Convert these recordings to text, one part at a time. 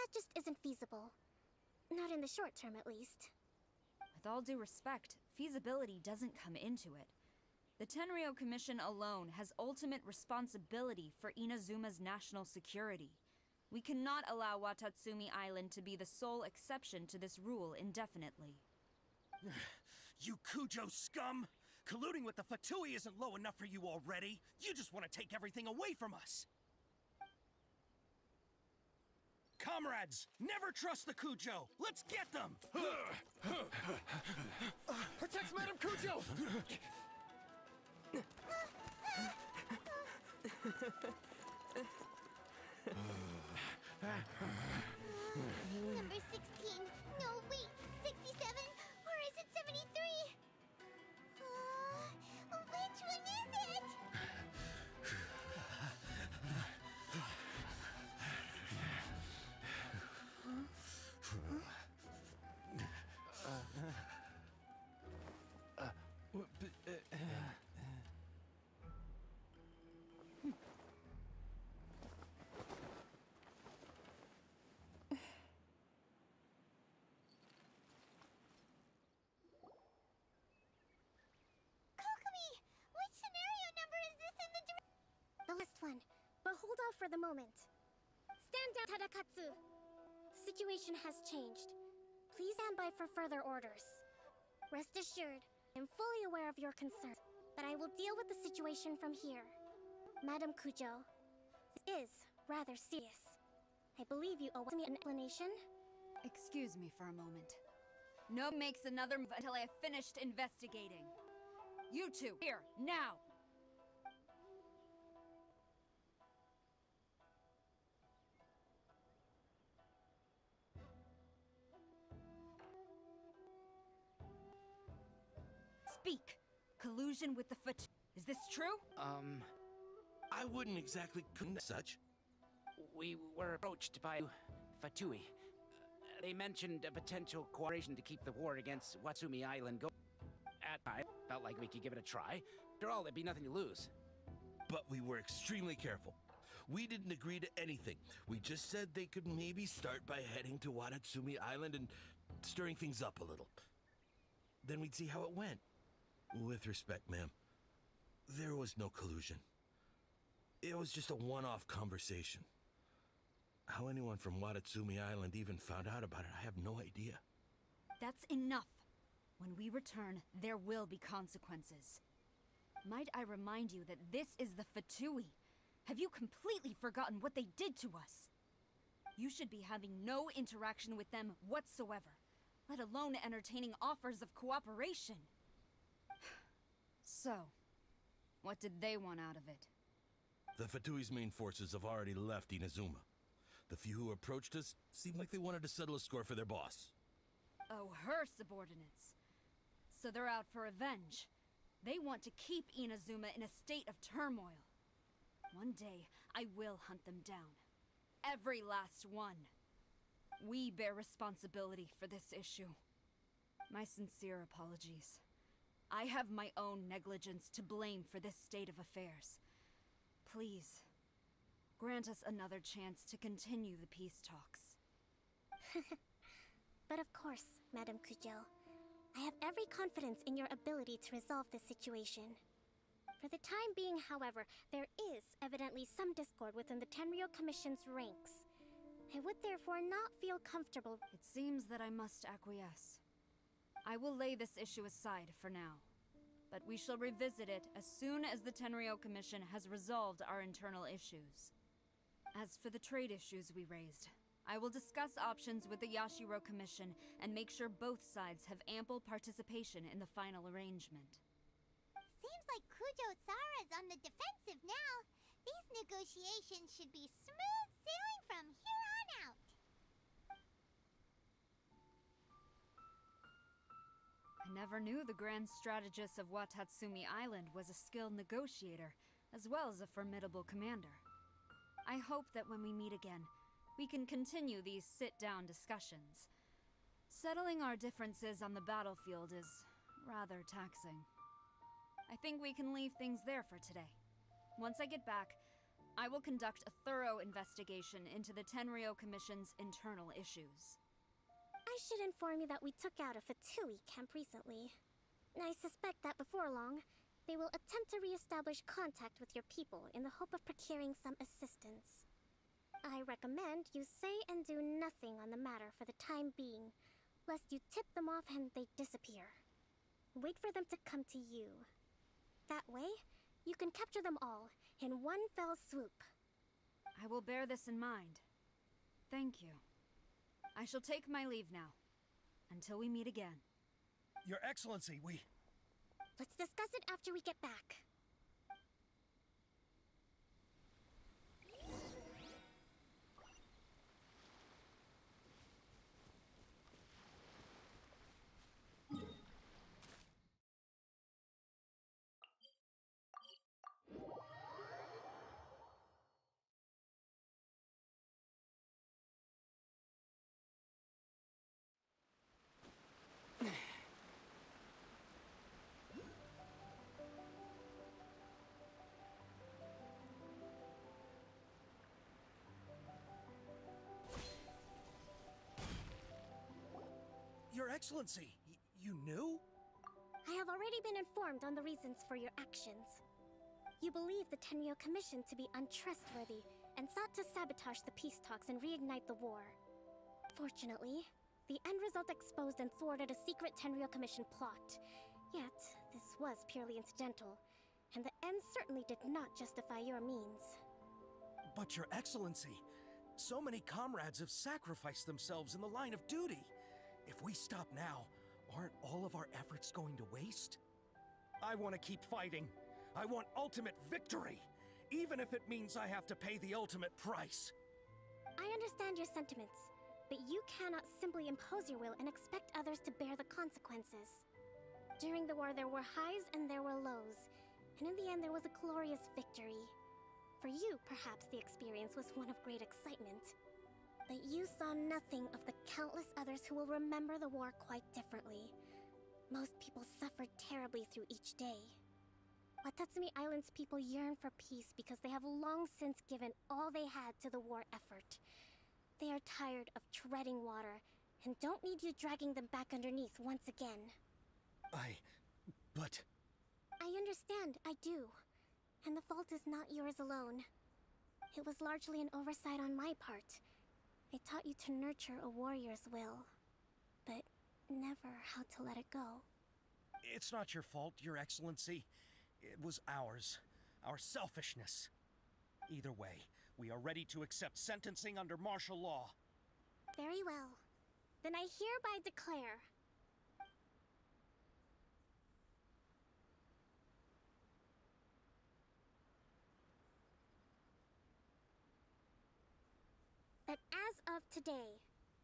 That just isn't feasible. Not in the short term, at least. With all due respect, feasibility doesn't come into it. The Tenryou Commission alone has ultimate responsibility for Inazuma's national security. We cannot allow Watatsumi Island to be the sole exception to this rule indefinitely. You Kujo scum! Colluding with the Fatui isn't low enough for you already. You just want to take everything away from us. Comrades, never trust the Kujo! Let's get them! Protect Madame Kujo! Number 16. No, wait. 67? Or is it 73? Which one is it? The last one, but hold off for the moment. Stand down, Tadakatsu! The situation has changed. Please stand by for further orders. Rest assured, I'm fully aware of your concerns, but I will deal with the situation from here. Madam Kujo, this is rather serious. I believe you owe me an explanation? Excuse me for a moment. No one makes another move until I have finished investigating. You two, here, now! Speak! Collusion with the Is this true? I wouldn't exactly condemn such. We were approached by Fatui. They mentioned a potential cooperation to keep the war against Watsumi Island going. At I felt like we could give it a try. After all, there'd be nothing to lose. But we were extremely careful. We didn't agree to anything. We just said they could maybe start by heading to Watatsumi Island and stirring things up a little. Then we'd see how it went. With respect, ma'am, there was no collusion. It was just a one-off conversation. How anyone from Watatsumi Island even found out about it, I have no idea. That's enough. When we return, there will be consequences. Might I remind you that this is the Fatui? Have you completely forgotten what they did to us? You should be having no interaction with them whatsoever, let alone entertaining offers of cooperation. So, what did they want out of it? The Fatui's main forces have already left Inazuma. The few who approached us seemed like they wanted to settle a score for their boss. Oh, her subordinates. So they're out for revenge. They want to keep Inazuma in a state of turmoil. One day, I will hunt them down. Every last one. We bear responsibility for this issue. My sincere apologies. I have my own negligence to blame for this state of affairs. Please, grant us another chance to continue the peace talks. But of course, Madam Kujo. I have every confidence in your ability to resolve this situation. For the time being, however, there is evidently some discord within the Tenryou Commission's ranks. I would therefore not feel comfortable. It seems that I must acquiesce. I will lay this issue aside for now. But we shall revisit it as soon as the Tenryou Commission has resolved our internal issues. As for the trade issues we raised, I will discuss options with the Yashiro Commission and make sure both sides have ample participation in the final arrangement. Seems like Kujo Sara's on the defensive now. These negotiations should be smooth sailing from here on out. I never knew the Grand Strategist of Watatsumi Island was a skilled negotiator, as well as a formidable commander. I hope that when we meet again, we can continue these sit-down discussions. Settling our differences on the battlefield is rather taxing. I think we can leave things there for today. Once I get back, I will conduct a thorough investigation into the Tenryo Commission's internal issues. I should inform you that we took out a Fatui camp recently. I suspect that before long, they will attempt to re-establish contact with your people in the hope of procuring some assistance. I recommend you say and do nothing on the matter for the time being, lest you tip them off and they disappear. Wait for them to come to you. That way, you can capture them all in one fell swoop. I will bear this in mind. Thank you. I shall take my leave now. Until we meet again. Your Excellency, Let's discuss it after we get back. Your Excellency, you knew? I have already been informed on the reasons for your actions. You believe the Tenryo Commission to be untrustworthy and sought to sabotage the peace talks and reignite the war. Fortunately, the end result exposed and thwarted a secret Tenryo Commission plot. Yet, this was purely incidental, and the end certainly did not justify your means. But Your Excellency, so many comrades have sacrificed themselves in the line of duty. If we stop now, aren't all of our efforts going to waste? I want to keep fighting. I want ultimate victory, even if it means I have to pay the ultimate price. I understand your sentiments, but you cannot simply impose your will and expect others to bear the consequences. During the war, there were highs and there were lows, and in the end there was a glorious victory. For you, perhaps the experience was one of great excitement. But you saw nothing of the countless others who will remember the war quite differently. Most people suffered terribly through each day. Watatsumi Island's people yearn for peace because they have long since given all they had to the war effort. They are tired of treading water, and don't need you dragging them back underneath once again. But... I understand, I do. And the fault is not yours alone. It was largely an oversight on my part. I taught you to nurture a warrior's will, but never how to let it go. It's not your fault, Your Excellency. It was ours. Our selfishness. Either way, we are ready to accept sentencing under martial law. Very well. Then I hereby declare... that as of today,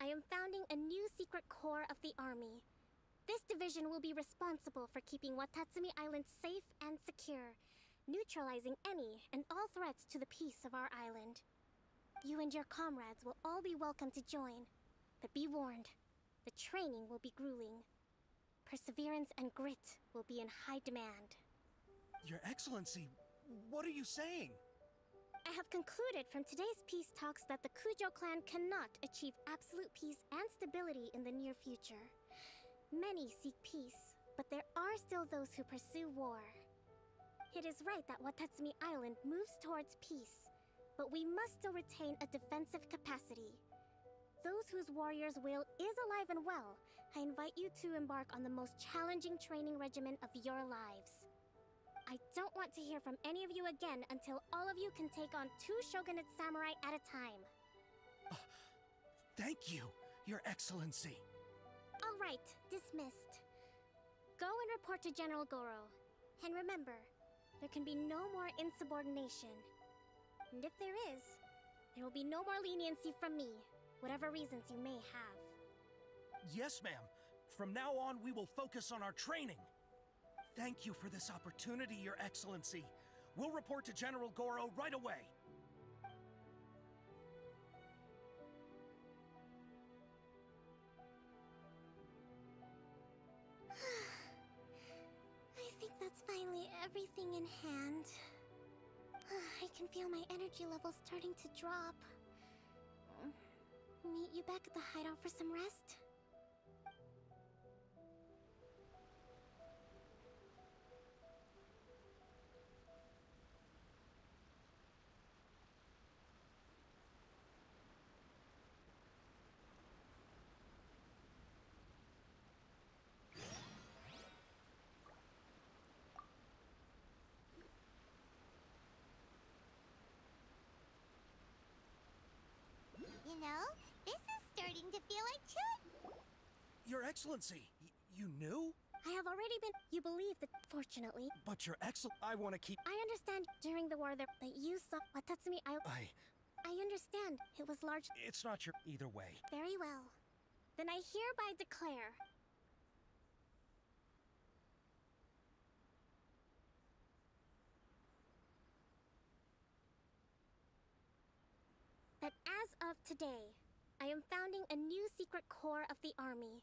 I am founding a new secret corps of the army. This division will be responsible for keeping Watatsumi Island safe and secure, neutralizing any and all threats to the peace of our island. You and your comrades will all be welcome to join, but be warned, the training will be grueling. Perseverance and grit will be in high demand. Your Excellency, what are you saying? I have concluded from today's peace talks that the Kujo clan cannot achieve absolute peace and stability in the near future. Many seek peace, but there are still those who pursue war. It is right that Watatsumi Island moves towards peace, but we must still retain a defensive capacity. Those whose warrior's will is alive and well, I invite you to embark on the most challenging training regimen of your lives. I don't want to hear from any of you again until all of you can take on 2 shogunate samurai at a time. Thank you, Your Excellency. All right, dismissed. Go and report to General Goro. And remember, there can be no more insubordination. And if there is, there will be no more leniency from me, whatever reasons you may have. Yes, ma'am. From now on, we will focus on our training. Thank you for this opportunity, Your Excellency. We'll report to General Goro right away. I think that's finally everything in hand. I can feel my energy levels starting to drop. Meet you back at the hideout for some rest? You know, this is starting to feel like children. Your Excellency, you knew? I have already been. You believe that, fortunately. But Your Excel, I want to keep. I understand during the war that you saw Watatsumi. I understand. It was large. It's not your. Either way. Very well. Then I hereby declare. That as of today, I am founding a new secret corps of the army.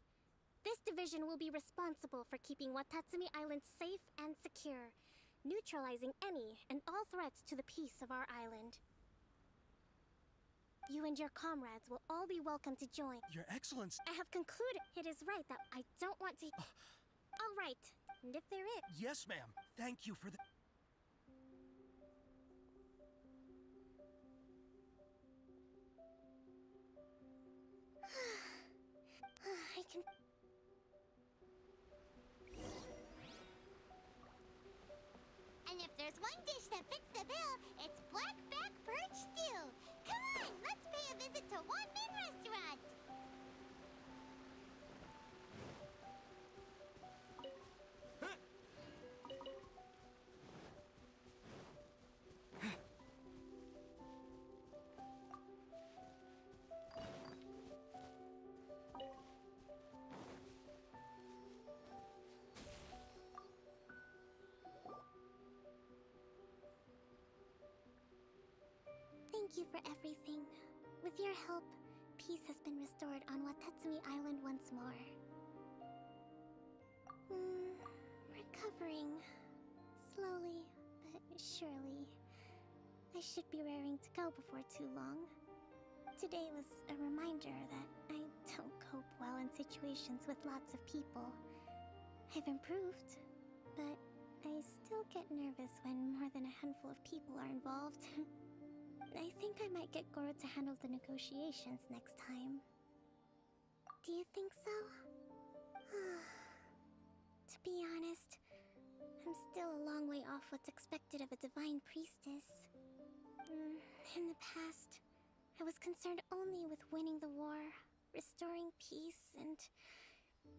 This division will be responsible for keeping Watatsumi Island safe and secure, neutralizing any and all threats to the peace of our island. You and your comrades will all be welcome to join. Your Excellency. I have concluded it is right that I don't want to... All right, and if there is... Yes, ma'am. Thank you for the... I can... And if there's one dish that fits the bill, it's blackback perch stew. Come on, let's pay a visit to One Min Restaurant. Thank you for everything. With your help, peace has been restored on Watatsumi Island once more. Recovering. Slowly, but surely. I should be raring to go before too long. Today was a reminder that I don't cope well in situations with lots of people. I've improved, but I still get nervous when more than a handful of people are involved. I think I might get Goro to handle the negotiations next time. Do you think so? To be honest, I'm still a long way off what's expected of a divine priestess. In the past, I was concerned only with winning the war, restoring peace, and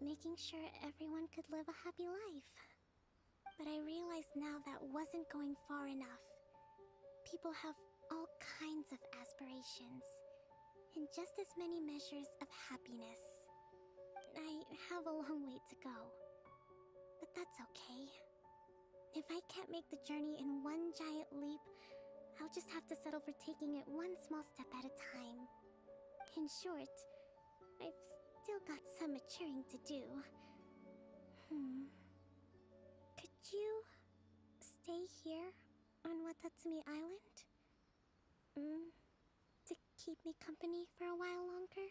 making sure everyone could live a happy life. But I realize now that wasn't going far enough. People have all kinds of aspirations, and just as many measures of happiness. I have a long way to go, but that's okay. If I can't make the journey in one giant leap, I'll just have to settle for taking it one small step at a time. In short, I've still got some maturing to do. Could you stay here on Watatsumi Island? To keep me company for a while longer?